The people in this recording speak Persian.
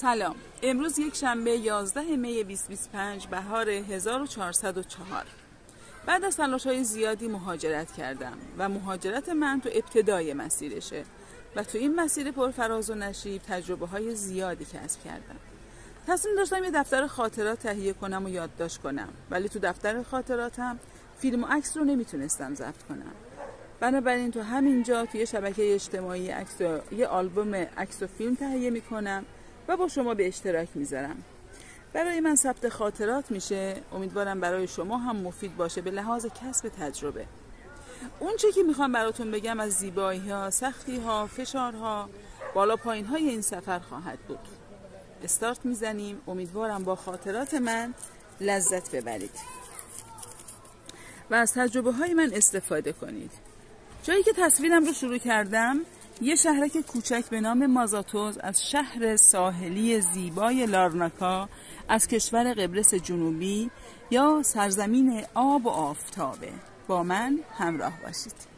سلام. امروز یک شنبه 11 می 2025 بهار 1404. بعد از تلاش‌های زیادی مهاجرت کردم و مهاجرت من تو ابتدای مسیرشه و تو این مسیر پرفراز و نشیب تجربه‌های زیادی کسب کردم. تصمیم داشتم یه دفتر خاطرات تهیه کنم و یادداشت کنم، ولی تو دفتر خاطراتم فیلم و عکس رو نمیتونستم ضبط کنم. بنابراین تو همینجا توی شبکه اجتماعی یه آلبوم عکس و فیلم تهیه میکنم و با شما به اشتراک میذارم. برای من ثبت خاطرات میشه، امیدوارم برای شما هم مفید باشه به لحاظ کسب تجربه. اون چه که میخوام براتون بگم از زیبایی ها، سختی ها، فشارها، بالا پایین های این سفر خواهد بود. استارت میزنیم. امیدوارم با خاطرات من لذت ببرید و از تجربه های من استفاده کنید. جایی که تصویرم رو شروع کردم یه شهرک کوچک به نام مازاتوز از شهر ساحلی زیبای لارناکا از کشور قبرس جنوبی یا سرزمین آب و آفتابه. با من همراه باشید.